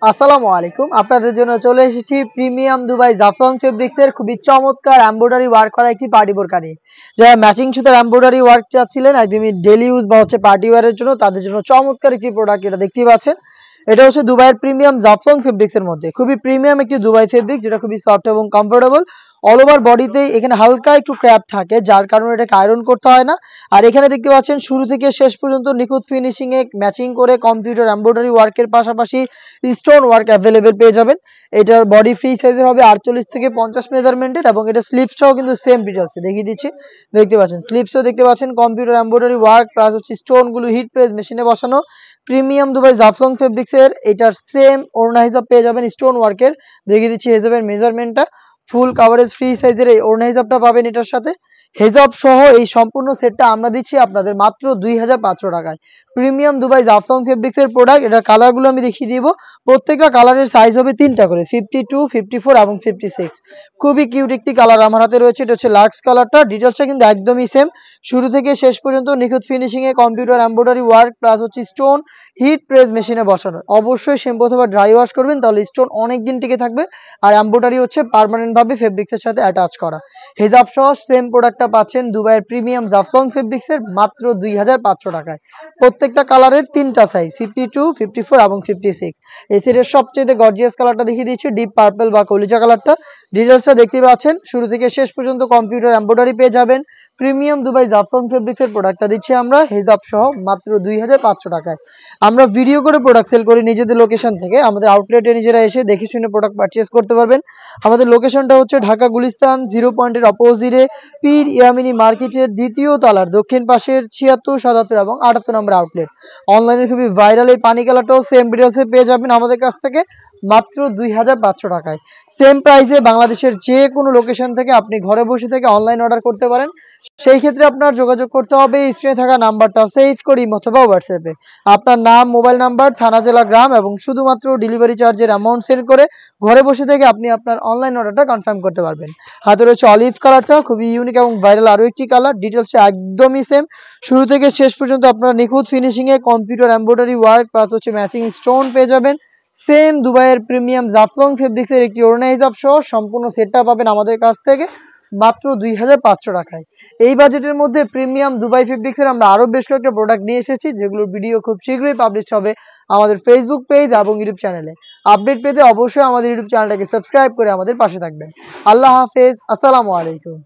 আসসালামু আলাইকুম। আপনাদের জন্য চলে এসেছি প্রিমিয়াম দুবাই জাফলং ফেব্রিক্সের খুবই চমৎকার এমব্রয়ডারি ওয়ার্ক করা একটি পার্টি বোরকা নিয়ে। যারা ম্যাচিং সুতার এমব্রয়ডারি ওয়ার্ক চাচ্ছিলেন একদমই ডেইলি ইউজ বা পার্টি ওয়্যারের জন্য, তাদের জন্য চমৎকার একটি প্রোডাক্ট। এটা দেখতেই পাচ্ছেন, এটা হচ্ছে দুবাইয়ের প্রিমিয়াম জাফলং ফেব্রিক্সের মধ্যে খুবই প্রিমিয়াম একটি দুবাই ফেব্রিক, যেটা খুবই সফট এবং কমফোর্টেবল। অল ওভার বডিতেই এখানে হালকা একটু ক্র্যাপ থাকে, যার কারণে এটাকে আয়রন করতে হয় না। আর এখানে দেখতে পাচ্ছেন শুরু থেকে শেষ পর্যন্ত নিখুঁত ফিনিশিং এ ম্যাচিং করে কম্পিউটার এমব্রয়ডারি ওয়ার্কের পাশাপাশি স্টোন ওয়ার্ক অ্যাভেলেবেল পেয়ে যাবেন। এটার বডি ফ্রি সাইজের হবে 48 থেকে 50 মেজারমেন্টের, এবং এটা স্লিপসটাও কিন্তু সেম ডিটেইলসে দেখিয়ে দিচ্ছি। দেখতে পাচ্ছেন স্লিপসও দেখতে পাচ্ছেন কম্পিউটার এমব্রয়ডারি ওয়ার্ক প্লাস হচ্ছে স্টোনগুলো হিট প্রেস মেশিনে বসানো। প্রিমিয়াম দুবাই জাফলং ফেব্রিক্সের এটার সেম ওড়না হিসাব পেয়ে যাবেন স্টোন ওয়ার্কের। দেখিয়ে দিচ্ছি হিজাবের মেজারমেন্টটা। ফুল কাভারেজ ফ্রি সাইজের এই ওড়না হিসাবটা পাবেন এটার সাথে। হেজাব সহ এই সম্পূর্ণ সেটটা আমরা দিচ্ছি আপনাদের মাত্র 2500 টাকায়। প্রিমিয়াম দুবাই জাফলং ফেব্রিক্সের প্রোডাক্ট। এটার কালারগুলো আমি দেখিয়ে দিব। প্রত্যেকটা কালারের সাইজ হবে 3টা করে, 52, 54 এবং 56। খুবই কিউট একটি কালার আমার হাতে রয়েছে, এটা হচ্ছে লাক্স কালারটা। ডিটেলসটা কিন্তু একদমই সেম, শুরু থেকে শেষ পর্যন্ত নিখুঁত finishing a computer embroidery work plus হচ্ছে স্টোন হিট প্রেস মেশিনে বসানো। অবশ্যই শ্যাম্পু অথবা ড্রাই ওয়াশ করবেন, তাহলে স্টোন অনেক দিন টিকে থাকবে। আর এমব্রয়ডারি হচ্ছে পার্মানেন্ট ভাবে ফেব্রিক্সের সাথে অ্যাটাচ করা। হেজাব সহ সেম প্রোডাক্টটা পাচ্ছেন দুবাইয়ের প্রিমিয়াম জাফলং ফেব্রিক্সের মাত্র 2500 টাকায়। প্রত্যেকটা কালারের 3টা সাইজ, 52, 54 এবং 56। এই সেটের সবচেয়ে গর্জিয়াস কালারটা দেখিয়ে দিচ্ছি, ডিপ পার্পল বা কলিজা কালারটা। ডিটেলসটা দেখতে পাচ্ছেন, শুরু থেকে শেষ পর্যন্ত কম্পিউটার এমব্রয়ডারি পেয়ে যাবেন। প্রিমিয়াম দুবাই জাফলং ফেব্রিক্সের প্রোডাক্টটা দিচ্ছি আমরা হেজাব সহ মাত্র 2500 টাকায়। আমরা ভিডিও করে প্রোডাক্ট সেল করি নিজেদের লোকেশন থেকে। আমাদের আউটলেটে নিজেরা এসে দেখে শুনে প্রোডাক্ট পারচেজ করতে পারবেন। আমাদের লোকেশনটা হচ্ছে ঢাকা গুলিস্তান 0 পয়েন্টের অপোজিটে পীর ইয়ামিনী মার্কেটের দ্বিতীয় তলার দক্ষিণ পাশের 76, 77 এবং 78 নম্বর আউটলেট। অনলাইনে খুবই ভাইরাল এই পানি কালারটাও সেম ডিটেলসে পেয়ে যাবেন আমাদের কাছ থেকে মাত্র 2500 টাকায়। সেম প্রাইসে বাংলাদেশের যে কোনো লোকেশন থেকে আপনি ঘরে বসে থেকে অনলাইন অর্ডার করতে পারেন। সেই ক্ষেত্রে আপনার যোগাযোগ করতে হবে স্ক্রিনে থাকা নাম্বারটা সেভ করি অথবা হোয়াটসঅ্যাপে আপনার নাম, মোবাইল নাম্বার, থানা, জেলা, গ্রাম এবং শুধুমাত্র ডেলিভারি চার্জের অ্যামাউন্ট সেন্ড করে ঘরে বসে থেকে আপনি আপনার অনলাইন অর্ডারটা কনফার্ম করতে পারবেন। হাতে রয়েছে অলিভ কালারটা, খুবই ইউনিক এবং ভাইরাল আরও একটি কালার। ডিটেলসটা একদমই সেম, শুরু থেকে শেষ পর্যন্ত আপনারা নিখুঁত ফিনিশিংয়ে কম্পিউটার এমব্রয়ডারি ওয়ার্ক প্লাস হচ্ছে ম্যাচিং স্টোন পেয়ে যাবেন। সেম দুবাইয়ের প্রিমিয়াম জাফলং ফেব্রিক্সের একটি ওড়না হিসাব সহ সম্পূর্ণ সেটটা পাবেন আমাদের কাছ থেকে মাত্র 2500 টাকায়। এই বাজেটের মধ্যে প্রিমিয়াম দুবাই ফেব্রিক্সের আমরা আরো বেশ কয়েকটা প্রোডাক্ট নিয়ে এসেছি, যেগুলোর ভিডিও খুব শীঘ্রই পাবলিশ হবে আমাদের ফেসবুক পেজ এবং ইউটিউব চ্যানেলে। আপডেট পেতে অবশ্যই আমাদের ইউটিউব চ্যানেলটাকে সাবস্ক্রাইব করে আমাদের পাশে থাকবেন। আল্লাহ হাফেজ, আসসালামু আলাইকুম।